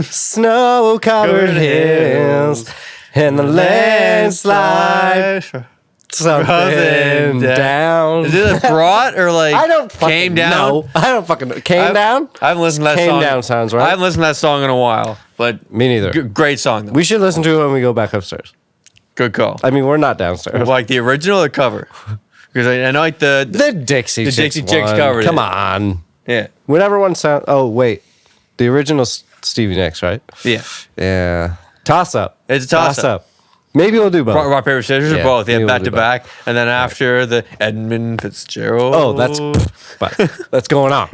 Snow-covered hills and the landslide. Something down. Is it a brought or like I don't fucking came down? know. I don't fucking know. Came down? I haven't listened to that Came song. down sounds right. I haven't listened to that song in a while, but Me neither. great song though. We should listen to it when we go back upstairs. Good call. I mean, we're not downstairs. Like the original or cover? Because I know like the Dixie Chicks Dixie Chicks one. covered Come it. on. yeah. Whatever one sound. Oh, wait. The original Stevie Nicks, right? Yeah. Yeah. Toss up. It's a toss-up. Maybe we'll do both. Rock, paper, scissors, or Yeah, both. Yeah, maybe we'll back do to both. back. And then after the Edmund Fitzgerald. Oh, that's going on.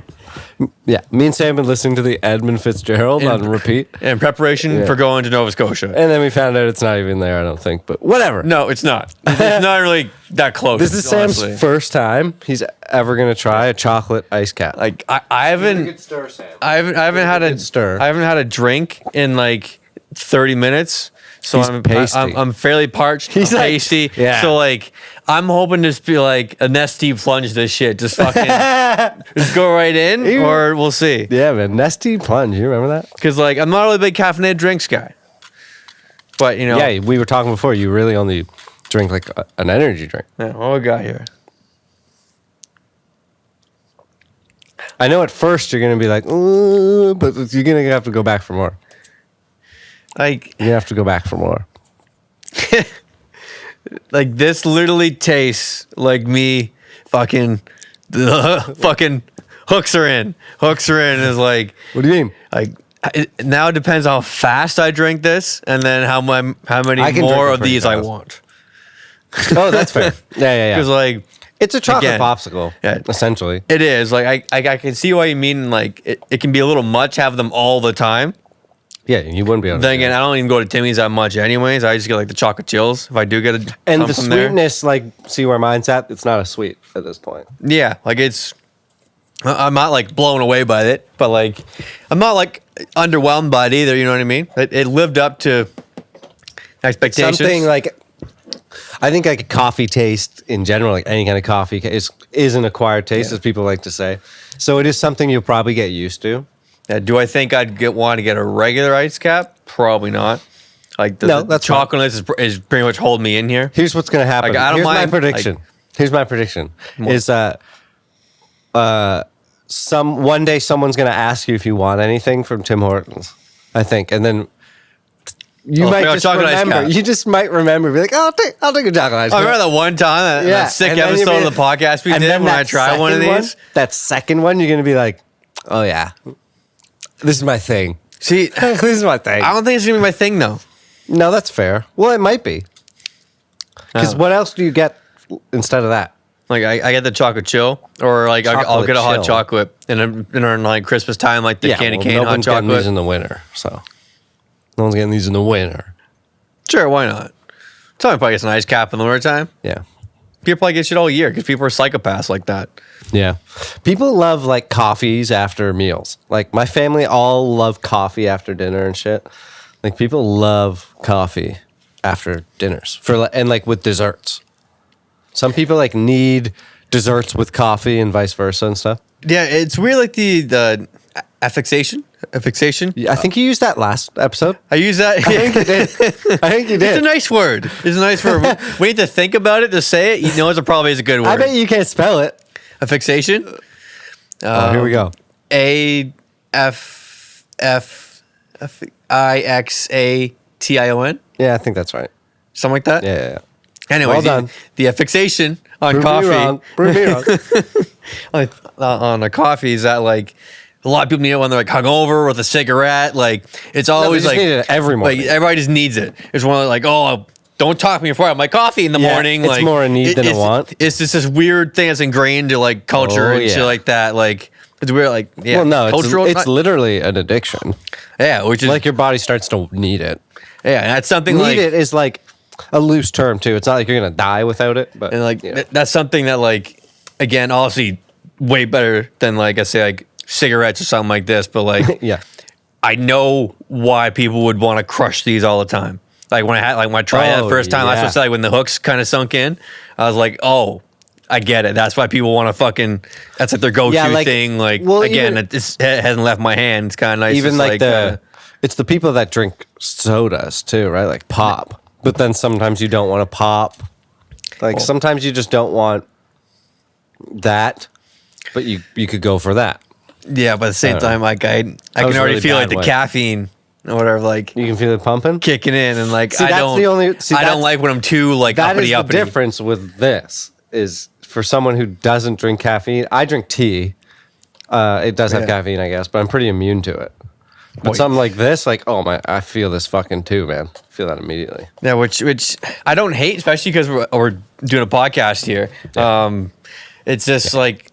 Yeah, me and Sam have been listening to the Edmund Fitzgerald on repeat. in preparation for going to Nova Scotia. And then we found out it's not even there, I don't think. But whatever. No, it's not. It's not really that close. This is honestly. Sam's first time he's ever going to try a chocolate ice cap. Like I haven't stir, Sam. I haven't had a Good stir. I haven't had a drink in like 30 minutes. So He's pasty. I'm fairly parched. He's I'm like- pasty. yeah. So like I'm hoping to just be like a nesty plunge this shit. Just fucking just go right in, Ew. or we'll see. Yeah, man. Nesty plunge. You remember that? Because like I'm not really a big caffeinated drinks guy. But you know, Yeah, we were talking before. You really only drink like an energy drink. yeah, what we got here? I know at first you're going to be like, ooh, but you're going to have to go back for more. Like You're going to have to go back for more. like this literally tastes like me fucking fucking hooks are in. Hooks are in is like What do you mean? like it now depends how fast I drink this and then how many I can drink more it of pretty these I fast. want. Oh, that's fair. Yeah. Because like It's a chocolate again, popsicle, yeah. essentially. it is like I can see why you mean like it can be a little much have them all the time. Yeah, you wouldn't be able to. Then do again, it. I don't even go to Timmy's that much anyways. I just get like the chocolate chills if I do get a And some the from there. sweetness, like, see where mine's at? It's not a sweet at this point. Yeah, like it's. I'm not like blown away by it, but like I'm not like underwhelmed by it either. You know what I mean? It lived up to expectations. Something like, I think like a coffee taste in general, like any kind of coffee is an acquired taste, as people like to say. So it is something you'll probably get used to. Do I think I'd want to get a regular ice cap? Probably not. Like No, the that's fine. chocolate is pretty much holding me in here. Here's what's going to happen. Like, I don't Here's mind, my prediction. Here's my prediction. Is one day someone's going to ask you if you want anything from Tim Hortons, I think, and then you Oh, might like a just chocolate ice remember. cap. You just might remember. Be like, oh, I'll take a chocolate ice I cap. remember that one time, Yeah, that sick and then you'll episode be- of the podcast we and did then when I that tried one of second these. that second one, you're going to be like, oh yeah, this is my thing. See, This is my thing. I don't think it's gonna be my thing though. No, that's fair. Well, it might be. Because Oh. what else do you get instead of that? Like I get the chocolate chill, or like I'll Chocolate get a hot chill. chocolate, and then like Christmas time, like the candy cane no hot one's getting chocolate. these in the winter, so no one's getting these in the winter. Sure, why not? Someone probably gets an ice cap in the winter time. Yeah, People probably get shit all year because people are psychopaths like that. yeah. People love like coffees after meals. Like my family all love coffee after dinner and shit. Like people love coffee after dinners and like with desserts. Some people like need desserts with coffee and vice versa and stuff. Yeah, it's weird, like the affixation. I think you used that last episode. I use that. I think you did. I think you It's a did. nice word. It's a nice word. We need to think about it to say it. You know, it probably is a good word. I bet you can't spell it. Affixation. Oh, here we go. AFFIXATION. Yeah, I think that's right. Something like that. Yeah. Anyway, Well done. the affixation on Prove coffee. me wrong. Prove me wrong. On a coffee is that like a lot of people need it when they're like hungover with a cigarette. Like it's always just like need it every morning. Like everybody just needs it. It's one of like, oh, don't talk to me before I have my coffee in the Yeah, morning. it's Like more a need than a want. It's just this weird thing that's ingrained to like culture Oh, and shit yeah. like that. Like it's weird. Like yeah, Well, no, cultural. it's literally an addiction. yeah, which is Like your body starts to need it. yeah, and that's something Need like it is like a loose term too. It's not like you're gonna die without it, but and like you know. that's something that like again, obviously way better than like I say like cigarettes or something like this. But like yeah. I know why people would want to crush these all the time. Like when I tried that Oh, first time, that's yeah. what's like when the hooks kind of sunk in. I was like, oh, I get it. That's why people want to fucking. That's like their go-to Yeah, like- thing. Like well, again, even- it hasn't left my hand. It's kind of nice. Even It's like the It's the people that drink sodas too, right? Like pop. But then sometimes you don't want to pop. Like sometimes you just don't want that, but you could go for that. Yeah, but at the same time, like I can already really feel like bad the way. caffeine or whatever, like You can feel it pumping. kicking in, and like See, I that's don't, the only- see, I don't that's- like when I'm too like That is uppity the uppity. difference with this. Is for someone who doesn't drink caffeine. I drink tea. It does have Yeah. caffeine, I guess, but I'm pretty immune to it. But Well, something like this, like, oh my, I feel this fucking too, man. I feel that immediately. Yeah, which I don't hate, especially because we're doing a podcast here. It's just like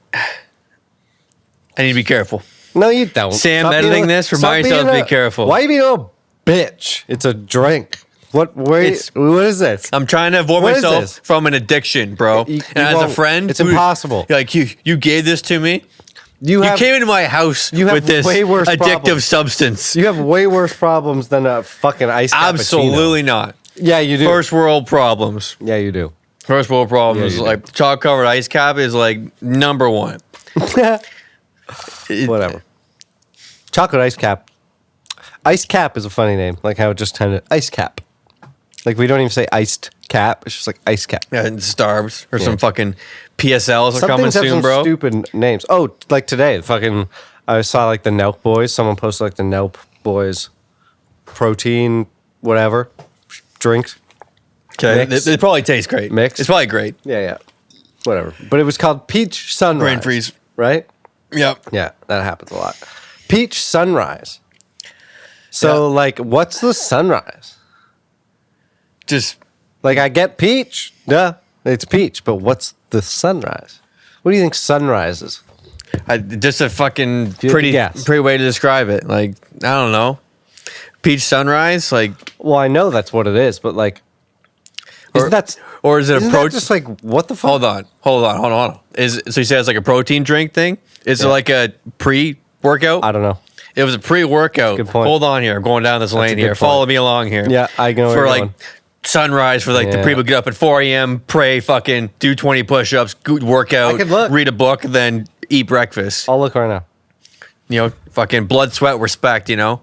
I need to be careful. No, you don't. Sam, Stop editing being a- this, stop remind yourself being to be careful. Why are you being a little bitch? It's a drink. What? Wait, what is this? I'm trying to avoid What is myself this? from an addiction, bro. You and as a won't. friend, It's impossible. Like you gave this to me. You You came into my house you have with this way worse addictive problems. substance. You have way worse problems than a fucking ice cappuccino. Absolutely not. Yeah, you do. First world problems. Yeah, you do. First world problems. Yeah, you do. Like chocolate covered ice cap is like number one. It- Whatever. Chocolate ice cap. Ice cap is a funny name. Like how it just kind of ice cap. Like we don't even say iced cap. It's just like ice cap. Yeah, and Starbs or Yeah. some fucking PSLs are Some coming things have soon, some bro. stupid names. Oh, like today, fucking. I saw like the Nelk Boys. Someone posted like the Nelk Boys protein, whatever, drinks. Okay, Mix. it probably tastes great. Mix. It's probably great. Yeah, yeah, whatever. But it was called Peach Sunrise. Brain freeze. right? Yep. Yeah, that happens a lot. Peach Sunrise. So, Yeah. like, what's the sunrise? Just Like, I get peach. Duh, it's peach. But what's the sunrise? What do you think sunrise is? just a fucking you had to pretty guess. way to describe it. Like I don't know, peach sunrise. Like Well, I know that's what it is, but like, or isn't that is it a isn't that protein? just like what the fuck? Hold on. Is so you say it's like a protein drink thing? Is Yeah. it like a pre-workout? I don't know. It was a pre-workout. Good point. Hold on here. I'm going down this lane a here. good Follow point. me along here. Yeah, I know where For you're like going. sunrise, for like the Yeah. people get up at 4 a.m., pray, fucking do 20 push-ups, good workout, I could look. read a book, then eat breakfast. I'll look right now. You know, fucking blood, sweat, respect, you know?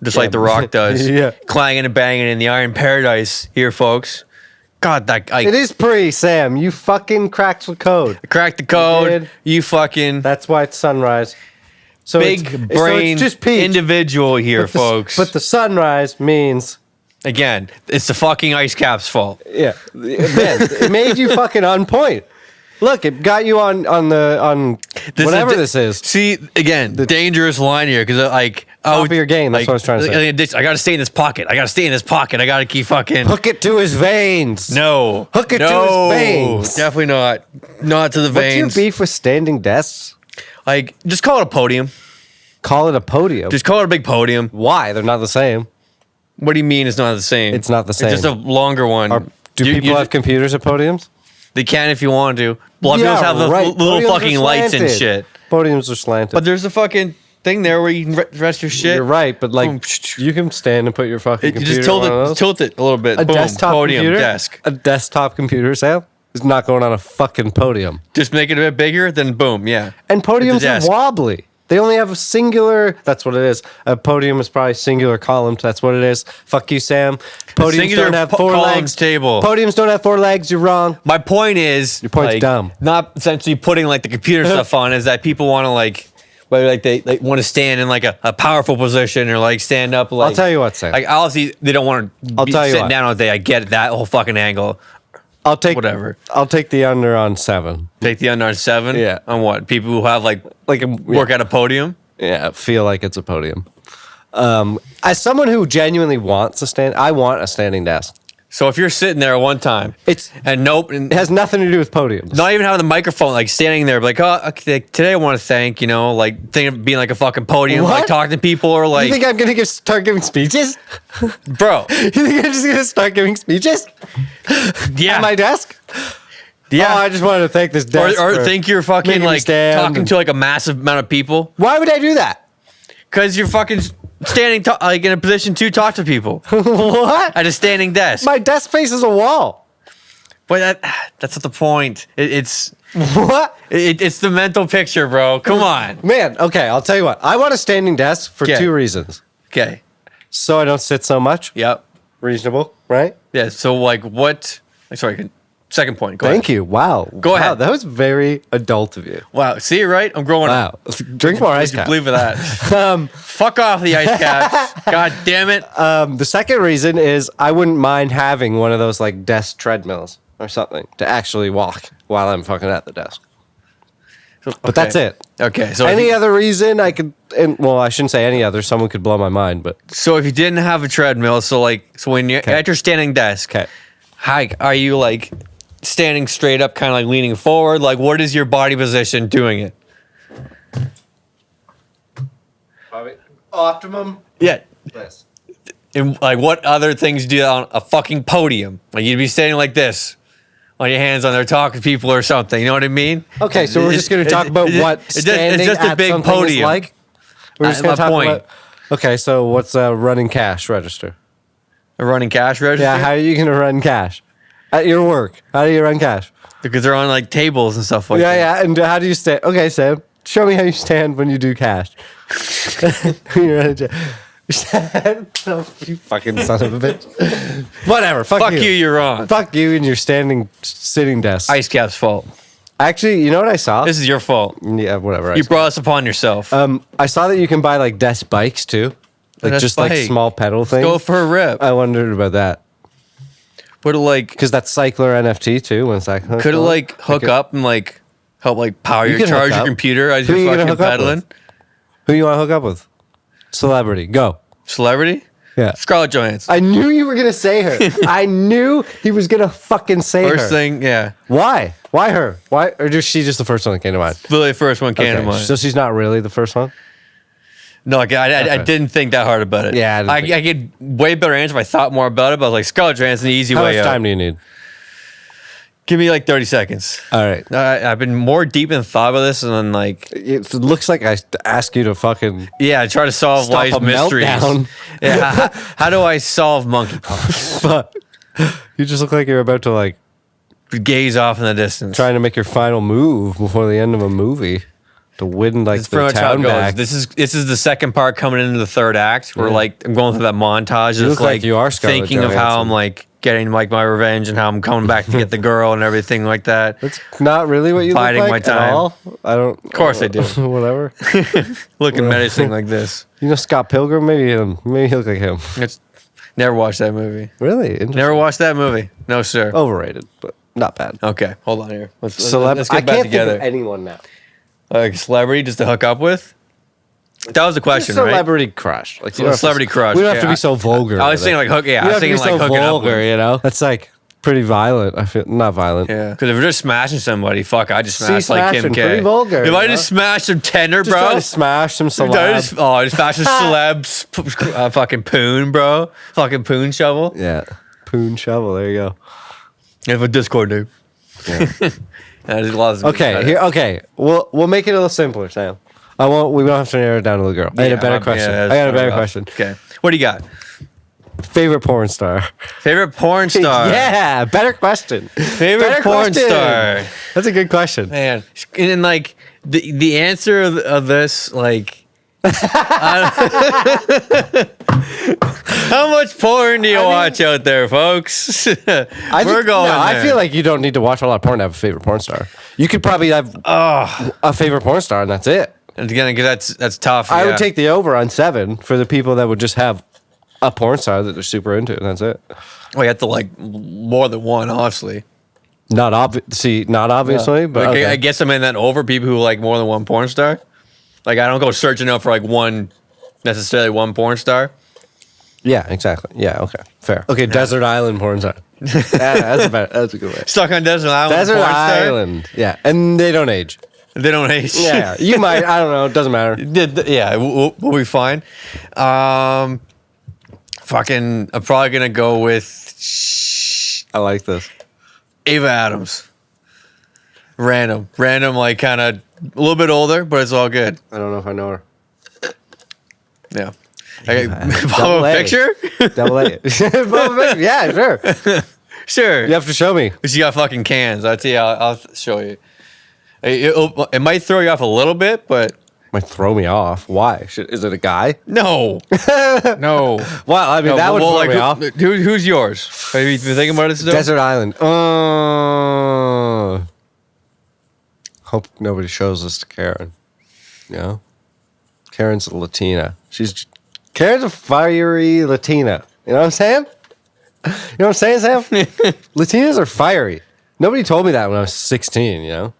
Just like The Rock does. Yeah. Clanging and banging in the Iron Paradise here, folks. God, that I It is pre, Sam. You fucking cracked the code. cracked the code. did. You fucking That's why it's sunrise. So big it's, brain so it's just peach. individual here, But the- folks. But the sunrise means, Again, it's the fucking ice cap's fault. yeah, man, it made you fucking on point. Look, it got you on whatever this is. See, again, dangerous line here because like Top of your game, that's what I was trying to say. I got to stay in this pocket. I got to keep fucking. Hook it to his veins. No, Hook it to no, his veins. Definitely not to the What's your veins. beef with standing desks? Like, just call it a podium. Call it a podium. Just call it a big podium. Why? They're not the same. What do you mean it's not the same? It's not the It's just a same. longer one. Do people have computers at podiums? They can if you want to. Blood pills have the little Podiums fucking are lights and slanted. shit. Podiums are slanted. But there's a fucking thing there where you can rest your shit. You're right, but like Boom. you can stand and put your fucking You computer just on those. tilt it a little bit. A Boom. desktop Podium, computer, desk. a desktop computer, Sam, is not going on a fucking podium. Just make it a bit bigger, then boom, yeah. And podiums desk. are wobbly. They only have a singular. That's what it is. A podium is probably singular column. That's what it is. Fuck you, Sam. Podiums singular don't have four column legs. table. Podiums don't have four legs. You're wrong. My point is, Your point's like, dumb. Not essentially putting like the computer stuff on. Is that people want to like, whether like they want to stand in like a powerful position or like stand up. Like, I'll tell you what, Sam. Like obviously they don't want to I'll be tell you sitting what. down all day. I get that whole fucking angle. I'll take whatever. I'll take the under on 7. Take the under on 7. Yeah. On what? People who have like Work work at a podium. Yeah, feel like it's a podium. As someone who genuinely wants a stand, I want a standing desk. So if you're sitting there at one time, It's and nope, and it has nothing to do with podiums. not even having the microphone, like standing there, like, oh, okay, today I want to thank, you know, like thinking of being like a fucking podium, What? like talking to people or You like, think I'm gonna start giving speeches? bro, You think I'm just gonna start giving speeches yeah, at my desk? yeah. Oh, I just wanted to thank this desk. or for think you're fucking making me like stand talking and- to like a massive amount of people Why would I do that? because you're fucking standing like in a position to talk to people What? at a standing desk. My desk faces a wall. But that's not the point. It's What? the mental picture, bro. Come on. Man, okay, I'll tell you what. I want a standing desk for Yeah. 2 reasons. Okay. So I don't sit so much. Yep. Reasonable, right? Yeah. So like what? Sorry. Second point. Go Thank ahead. you. Wow. Go ahead. That was very adult of you. Wow. See, right? I'm growing up. Wow. Drink more ice Would you cap. believe in that? Fuck off the ice caps. God damn it. The second reason is I wouldn't mind having one of those like desk treadmills or something to actually walk while I'm fucking at the desk. But that's it. Okay. So Any other reason I could, well, I shouldn't say any other. Someone could blow my mind, but so if you didn't have a treadmill, so when you're at your standing desk, okay. how are you like standing straight up, kind of like leaning forward? Like, what is your body position doing it? Optimum. Yeah. Yes. And like, what other things do you on a fucking podium? Like, you'd be standing like this, on your hands on there, talking to people or something. You know what I mean? Okay, so we're just going to talk about what standing it's just a at big something podium. is like. We're just My going to talk point. about. Okay, so what's a running cash register? A running cash register? Yeah, how are you going to run cash at your work? How do you run cash? Because they're on like tables and stuff like Yeah, that. yeah. And how do you stand? Okay, Sam, show me how you stand when you do cash. You're running you stand. Oh, you fucking son of a bitch. Whatever. Fuck you. You're wrong. Fuck you and your sitting desk. Ice Cap's fault. Actually, you know what I saw? This is your fault. Yeah, whatever. You brought us upon yourself. I saw that you can buy like desk bikes too, like desk just bike. like small pedal things. Go for a rip. I wondered about that Would it like because that's Cycler NFT too. When's that? could it like hook up and like help like power You your can hook charge your up. computer as Who you're you gonna fucking hook up pedaling? with? Who you want to hook up with? Celebrity. Go. Celebrity? Yeah. Scarlett Johansson. I knew you were gonna say her. I knew he was gonna fucking say First her. thing, yeah. Why? Why her? Why? Or is she just the first one that came to mind? Literally first one came to Okay, mind. so she's not really the first one. No, like, I didn't think that hard about it. Yeah, I I didn't get way better answer if I thought more about it, but I was like, Scarlett Johansson, the easy How way much out. time do you need? Give me like 30 seconds. All right. I've been more deep in thought about this and then like, It looks like I ask you to fucking yeah, try to solve stop life's a mysteries. meltdown. Yeah, how do I solve monkeypox? But you just look like you're about to like Gaze off in the distance. trying to make your final move before the end of a movie to win like That's pretty the much how it town goes. back. This is the second part coming into the third act. Where like I'm going through that montage, just look like you are Scarlett thinking of how I'm Johansson. like getting like my revenge and how I'm coming back to get the girl and everything like that. That's not really what you Biding look my like time. at all. I don't. Of course I do. Whatever. Looking menacing like this. You know Scott Pilgrim? Maybe him. Maybe he look like him. It's never watched that movie. Really? Interesting. Never watched that movie. No sir. Overrated, but not bad. Okay, hold on here. Let's I get back can't together. think of anyone now. Like a celebrity just to hook up with. That was the question, right? Celebrity crush. Like you don't have to- Celebrity crush, We don't have to yeah. be so vulgar. I was with it. saying like hook. Yeah, You I don't was have to thinking be like so hooking up vulgar. with. You know, that's like pretty violent. I feel not violent. Yeah, because if we're just smashing somebody, fuck, I just See, smash like Kim smashing, K. pretty vulgar, If you I know? just smash some tender, Just try bro. to smash some I celeb. just smash some celebs, fucking poon, bro. Fucking poon shovel. Yeah, poon shovel. There you go. If a Discord dude. Yeah. There's a lot of Okay, here. Okay, we'll make it a little simpler, Sam. I won't. We don't have to narrow it down to the girl. I got a better question. I got a better question. Okay, what do you got? Favorite porn star. Favorite porn star. Yeah, better question. Favorite Better porn question. star. That's a good question. Man, and then, like the answer of this, like, how much porn do you watch out there, folks? I feel like you don't need to watch a lot of porn to have a favorite porn star. You could probably have a favorite porn star, and that's it. and again, 'cause that's tough. I yeah. would take the over on 7 for the people that would just have a porn star that they're super into, and that's it. Oh, you have to like more than one, obviously. Not obviously, but Like, okay. I guess I'm in that over people who like more than one porn star. Like I don't go searching out for like necessarily one porn star. Yeah, exactly. Yeah, okay, fair. Okay, desert island porn star. Yeah, that's a good way. Stuck on desert island. Desert porn star? island. Yeah, and they don't age. They don't age. Yeah, you might. I don't know. It doesn't matter. Yeah, we'll be fine. Fucking, I'm probably gonna go with I like this. Ava Adams. Random, like kind of a little bit older, but it's all good. I don't know if I know her. Yeah. Okay, Double follow a A. picture? Double A. Yeah, sure. Sure. You have to show me. But she got fucking cans. I'll tell you, I'll show you. It might throw you off a little bit, but Might throw me off. Why? Is it a guy? No. No. Well, I mean, No, that would throw like, me off. Who's yours? Have you been thinking about it still? Desert Island. Hope nobody shows this to Karen. You know? Karen's a Latina. Karen's a fiery Latina. You know what I'm saying? You know what I'm saying, Sam? Latinas are fiery. Nobody told me that when I was 16, you know?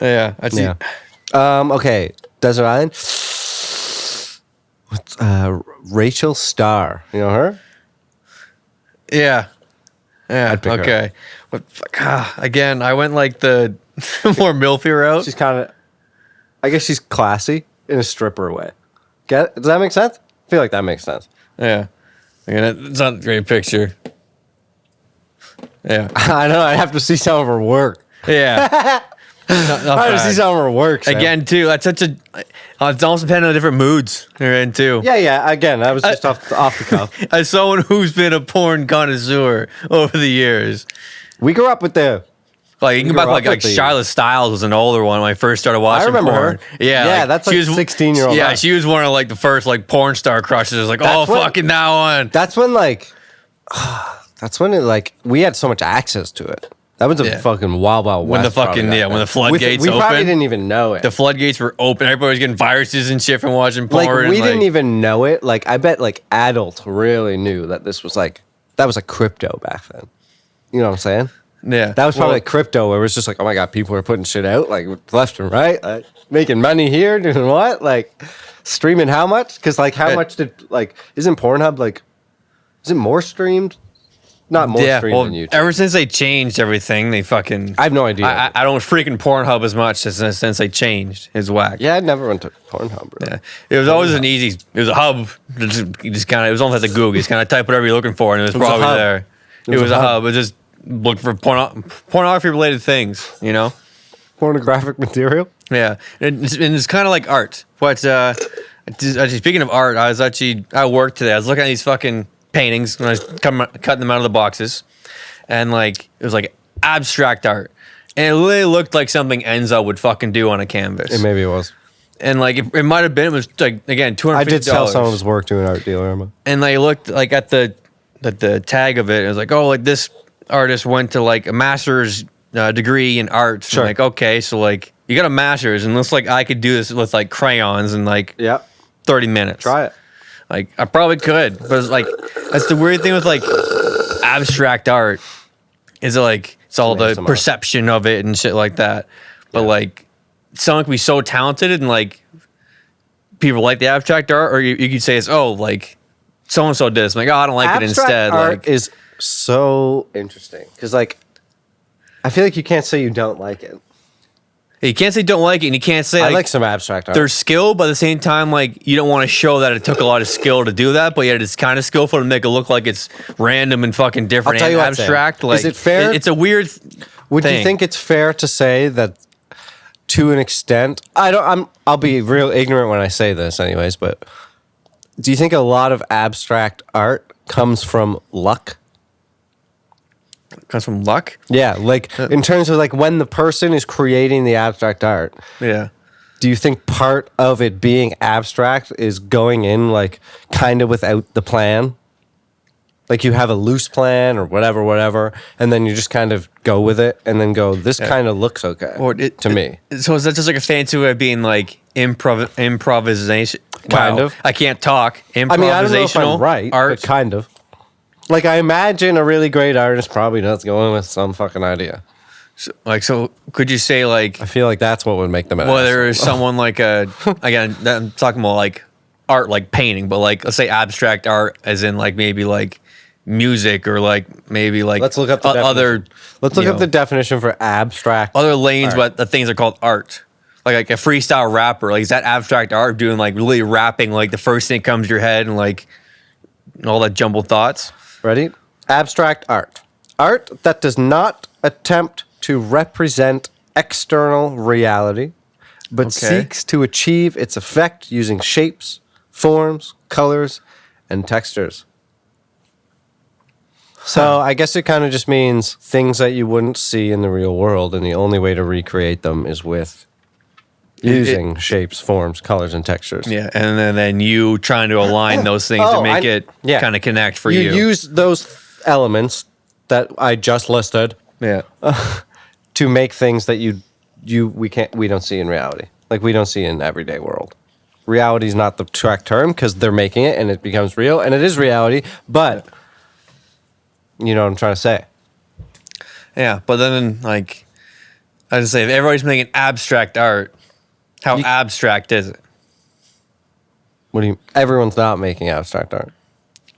Yeah. Yeah. Okay. Desert Island. What's Rachel Starr? You know her? Yeah. Yeah. I'd pick her. Okay. But, again, I went like the more milfy route. She's kind of, I guess she's classy in a stripper way. Get it? Does that make sense? I feel like that makes sense. Yeah. Again, it's not a great picture. Yeah. I know. I have to see some of her work. Yeah. Not I have to see bad. some of her work. Sam. Again, too, that's such a. It's also depending on different moods you're in, too. Yeah. Again, that was just off the cuff. As someone who's been a porn connoisseur over the years, We grew up with the. like you can grew back like up with the- Charlotte Stiles was an older one when I first started watching. I remember porn. her. Yeah, Yeah, that's like she was 16-year-old Yeah, her. she was one of like the first like porn star crushes. It was like, That's when- fucking that one. That's when like. That's when it like we had so much access to it. That was a Yeah. fucking wild west. When the fucking- probably, yeah, back when then. the floodgates we probably opened. didn't even know it. The floodgates were open. Everybody was getting viruses and shit from watching porn. Like and, we didn't even know it. Like I bet like adults really knew that this was like that was like crypto back then. You know what I'm saying? Yeah, That was probably Well, like crypto, where it was just like, oh my god, people are putting shit out like left and right, like, making money here, doing what, like streaming how much? Because like how Yeah. much did like isn't Pornhub like is it more streamed? Not more streamed well, than YouTube. ever since they changed everything, they fucking. I have no idea. I don't freaking Pornhub as much since they changed. It's whack. Yeah, I never went to Pornhub, bro. Yeah. It was always an easy. It was a hub. You just kind of. It was almost like the Google. You just kind of type whatever you're looking for, and it was was a probably hub. there. It was a hub. It just looked for pornography related things. You know. Pornographic material. Yeah, and it's kind of like art. But actually, speaking of art, I was actually at work today. I was looking at these fucking paintings when I was cutting them out of the boxes, and like it was like abstract art, and it really looked like something Enzo would fucking do on a canvas. Maybe it was. And like it might have been. It was like again $250. I did sell some of his work to an art dealer. Emma. And they looked like at the tag of it. It was like, oh, like this artist went to like a master's degree in art. Sure. Like, okay, so like you got a master's, and looks like I could do this with like crayons in like Yeah, 30 minutes. try it. Like I probably could, but it's like that's the weird thing with like abstract art is like it's all the Some art. perception of it and shit like that. But like someone can be so talented and like people like the abstract art, or you could say it's like so and so did this. I'm like, oh, I don't like it Abstract instead. art Like is so interesting because like I feel like you can't say you don't like it. you can't say don't like it, and you can't say I like, like some abstract art. there's skill, but at the same time, like you don't want to show that it took a lot of skill to do that, but yet it's kind of skillful to make it look like it's random and fucking different I'll tell and you what, Sam. abstract. Like, Is it fair? It's a weird. Would you thing. think it's fair to say that to an extent? I'll be real ignorant when I say this, anyways. But do you think a lot of abstract art comes from luck? Comes from luck? Yeah, like in terms of like when the person is creating the abstract art. Yeah. Do you think part of it being abstract is going in like kind of without the plan? Like you have a loose plan or whatever, and then you just kind of go with it and then go, this kind of looks okay to me. So is that just like a fancy way of being like improvisation? Kind of. I can't talk. I mean, I don't know if I'm right, art. but kind of. Like I imagine a really great artist probably does go in with some fucking idea. So could you say like I feel like that's what would make them an whether asshole. it's someone like again, I'm talking about like art, like painting, but like let's say abstract art as in like maybe like music or like maybe like Let's look up the other Let's look you up know, the definition for abstract. other lanes, art. but the things are called art. Like a freestyle rapper, like is that abstract art doing like really rapping like the first thing that comes to your head and like all that jumbled thoughts? Ready? Abstract art. Art that does not attempt to represent external reality, but Okay. seeks to achieve its effect using shapes, forms, colors, and textures. So I guess it kind of just means things that you wouldn't see in the real world, and the only way to recreate them is with Using shapes, forms, colors, and textures. Yeah, and then you trying to align those things to make it kind of connect for you. You use those elements that I just listed Yeah. to make things that we don't see in reality. Like we don't see in everyday world. Reality is not the correct term because they're making it and it becomes real and it is reality, but you know what I'm trying to say. Yeah, but then like I just say if everybody's making abstract art, how abstract is it? What do you? Everyone's not making abstract art.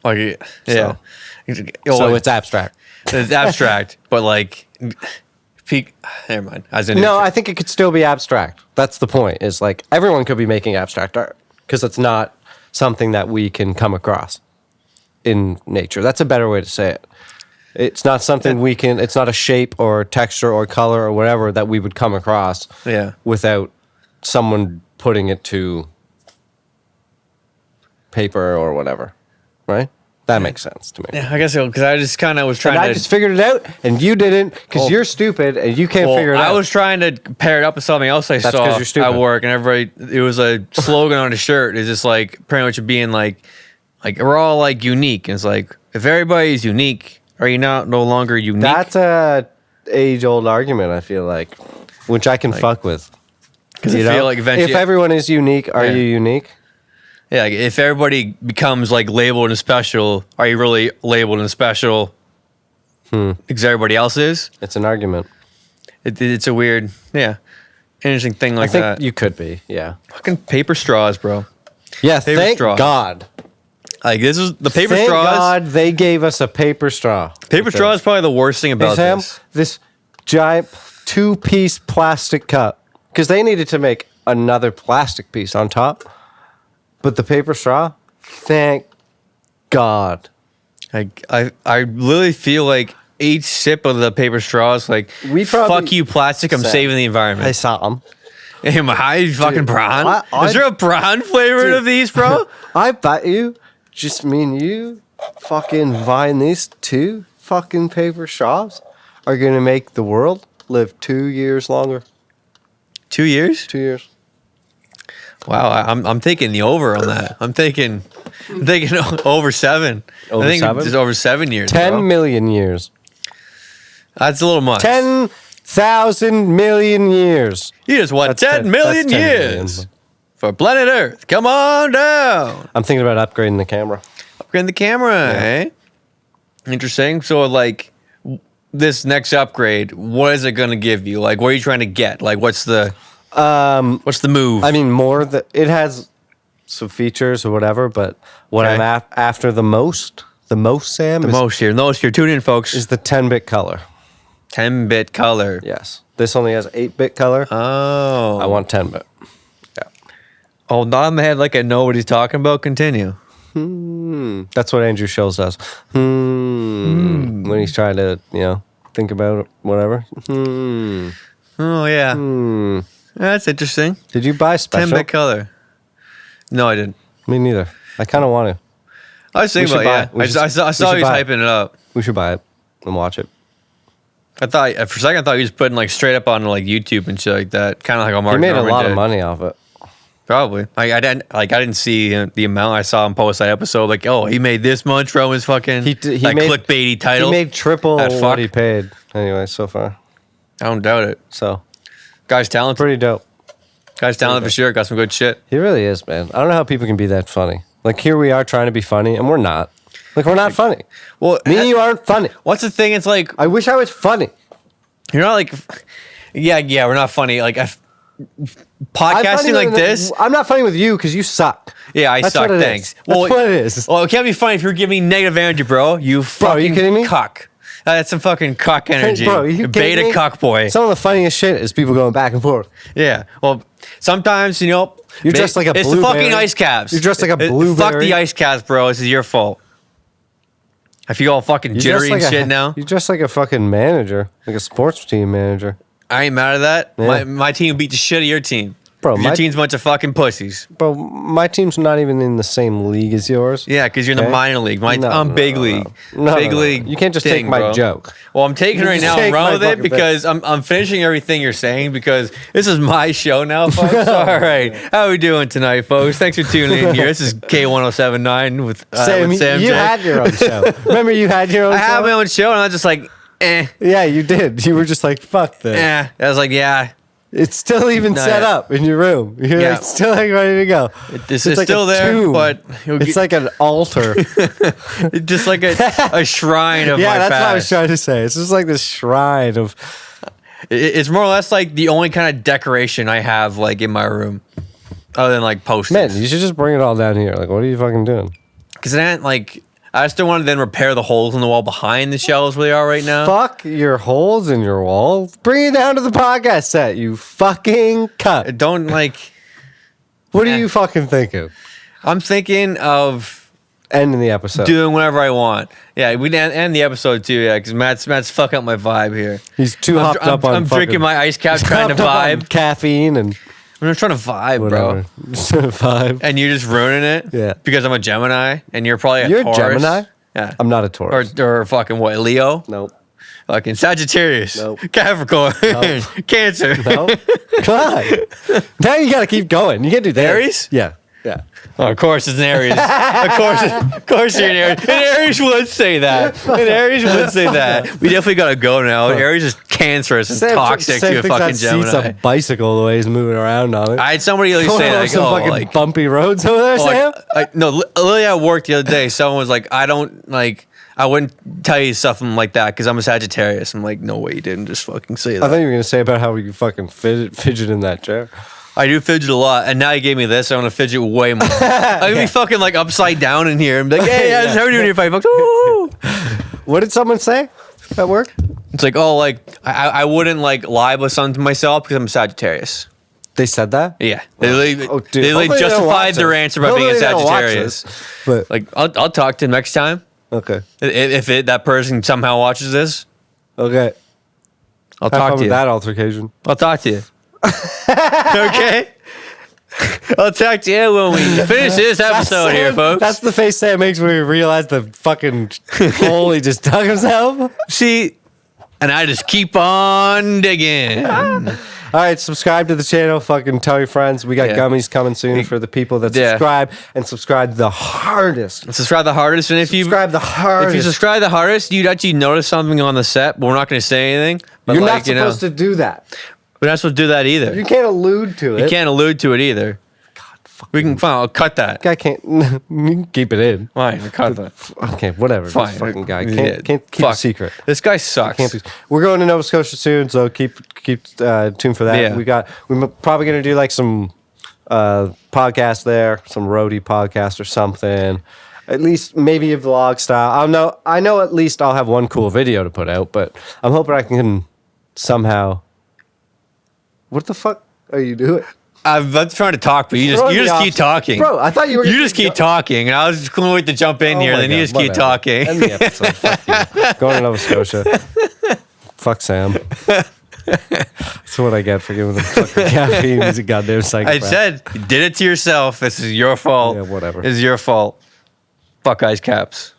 Like yeah. So it's abstract. It's abstract, but like never mind. No, I think it could still be abstract. That's the point. Is like everyone could be making abstract art because it's not something that we can come across in nature. That's a better way to say it. It's not something we can. It's not a shape or texture or color or whatever that we would come across. Without someone putting it to paper or whatever, right? That makes sense to me. Yeah, I guess so, because I just kind of was trying I just figured it out, and you didn't, because you're stupid, and you can't figure it out. I was trying to pair it up with something else I saw at work, and everybody, it was a slogan on a shirt. It's just like pretty much being like we're all like unique. And it's like, if everybody's unique, are you no longer unique? That's a age-old argument, I feel like, which I can fuck with. Because I feel like eventually, if everyone is unique, are you unique? Yeah, like if everybody becomes like labeled and special, are you really labeled and special? Because everybody else is. It's an argument. It's a weird, interesting thing like that. I think you could be, yeah. Fucking paper straws, bro. Yeah, thank God. Like this is the paper straws. Thank God they gave us a paper straw. Paper straw is probably the worst thing about this giant 2-piece plastic cup, because they needed to make another plastic piece on top. But the paper straw, thank God. I literally feel like each sip of the paper straw is like, fuck you, plastic, I'm saving the environment. I saw them. Am I fucking prawn? Is there a prawn flavor of these, bro? I bet you, just me and you, fucking buying these 2 fucking paper straws are going to make the world live 2 years longer. 2 years? 2 years. Wow, I'm taking the over on that. I'm taking over 7. Over I think 7? it's over 7 years. 10 million years. That's a little much. 10,000 million years. You just want 10 million years for planet Earth. Come on down. I'm thinking about upgrading the camera. Upgrading the camera, eh? Interesting. So, like, this next upgrade, what is it going to give you? Like, what are you trying to get? Like, what's the move? I mean, it has some features or whatever, but what I'm after the most, Sam, most here. Tune in, folks. Is the 10-bit color. 10-bit color. Yes. This only has 8-bit color. Oh. I want 10-bit. Yeah. Oh, nod in the head like I know what he's talking about. Continue. That's what Andrew Schultz does. When he's trying to, think about whatever. Oh, yeah. That's interesting. Did you buy special? 10-bit color. No, I didn't. Me neither. I kind of want to. I was thinking about it, I saw he was hyping it up. We should buy it and watch it. For a second, I thought he was putting like straight up on like YouTube and shit like that. Kind of like a Mark He made Norman a lot did. of money off it. Probably. I didn't see the amount. I saw him post that episode. Like, oh, he made this much from his fucking he made, clickbaity title. He made triple what he paid. Anyway, so far. I don't doubt it. So, guy's talented. Pretty dope. Guy's talented for sure. Got some good shit. He really is, man. I don't know how people can be that funny. Like, here we are trying to be funny, and we're not. Like, we're not funny. Well, me and you aren't funny. What's the thing? It's like, I wish I was funny. You're not like, yeah, we're not funny. Like, podcasting like this. I'm not funny with you because you suck. Yeah, I suck. Thanks. That's what it is. Well, it can't be funny if you're giving me negative energy, bro. You fucking are you kidding me? Cuck. That's some fucking cuck energy. Bro, you beta me? cuck boy. Some of the funniest shit is people going back and forth. Yeah. Well, sometimes, you're dressed like a blueberry. It's the fucking ice caps. You're dressed like a blueberry. Fuck the ice caps, bro. This is your fault. I feel all fucking jittery and shit now. You're just like a fucking manager, like a sports team manager. I ain't mad at that. Yeah. My team beat the shit of your team. Bro, Your team's a bunch of fucking pussies. Bro, my team's not even in the same league as yours. Yeah, because you're in the minor league. I'm big league. Big league. You can't just take my bro. joke. Well, I'm taking it right now and run with it because I'm finishing everything you're saying because this is my show now, folks. All right. How are we doing tonight, folks? Thanks for tuning in here. This is K1079 with Sam you J. had your own show. Remember you had your own show? I have my own show and I was just like, eh. Yeah, you did. You were just like, fuck this. Eh. I was like, yeah. It's still even set up in your room. You're like still like ready to go. It's like still there, tomb. But it's like an altar. It's just like a shrine of my that's past. what I was trying to say. It's just like this shrine of. It's more or less like the only kind of decoration I have like in my room, other than like posters. Man, you should just bring it all down here. Like, what are you fucking doing? Because then, like, I still want to then repair the holes in the wall behind the shelves where they are right now. Fuck your holes in your wall. Bring it down to the podcast set, you fucking cunt. Don't like. What are you fucking thinking? I'm thinking of ending the episode, doing whatever I want. Yeah, we end the episode too. Yeah, because Matt's fucking up my vibe here. He's too hopped up on. I'm drinking my ice cap, trying to vibe, caffeine, and I'm just trying to vibe, whatever. bro. Vibe. And you're just ruining it. Yeah. Because I'm a Gemini, and you're probably You're Taurus. a Gemini. Yeah. I'm not a Taurus. Or fucking what? Leo. Nope. Fucking Sagittarius. Nope. Capricorn. Nope. Cancer. No. Come on. Now you gotta keep going. You can't do that. Aries? Yeah. Yeah. Oh, of course it's an Aries. of course you're an Aries. An Aries would say that. An Aries would say that. We definitely gotta go now. Aries is cancerous and toxic to a fucking Gemini. A bicycle the way he's moving around on it. I had somebody like say like, some fucking like bumpy roads over there, Sam. No, literally at work the other day, someone was like, I wouldn't tell you something like that because I'm a Sagittarius. I'm like, no way you didn't just fucking say that. I thought you were gonna say about how you fucking fidget in that chair. I do fidget a lot, and now you gave me this. I want to fidget way more. I'm gonna be fucking like upside down in here and be like, "Hey, how's how are you doing here, five bucks?" Woo! What did someone say at work? It's like, oh, like I wouldn't like lie about something to myself because I'm a Sagittarius. They said that? Yeah, they Hopefully justified their answer by being a Sagittarius. But like, I'll talk to them next time. Okay. If that person somehow watches this, okay, I'll talk to you. That altercation. I'll talk to you. Okay. I'll talk to you when we finish this episode here, folks. That's the face Sam makes when he realized the fucking hole he just dug himself. See, and I just keep on digging. All right, subscribe to the channel. Fucking tell your friends. We got gummies coming soon for the people that subscribe and subscribe the hardest. Subscribe the hardest, and if you subscribe the hardest, you'd actually notice something on the set. But we're not going to say anything. But you're not supposed to do that. We're not supposed to do that either. You can't allude to it. You can't allude to it either. God, we can. Fine, I'll cut that. Guy can't. You can keep it in. Fine, cut that. Okay, whatever. Fine. This fucking guy can't keep a secret. This guy sucks. We're going to Nova Scotia soon, so keep tuned for that. Yeah. We're probably going to do like some podcast there, some roadie podcast or something. At least maybe a vlog style. I know. At least I'll have one cool video to put out, but I'm hoping I can somehow. What the fuck are you doing? I'm trying to talk, but you just keep talking. Bro, I thought you were. You just keep talking, and I was just going to wait to jump in here, and then you just keep talking. End the episode. Fuck you. Going to Nova Scotia. Fuck Sam. That's what I get for giving him fucking caffeine. He's a goddamn psychopath. I said, you did it to yourself. This is your fault. Yeah, whatever. This is your fault. Fuck Ice Caps.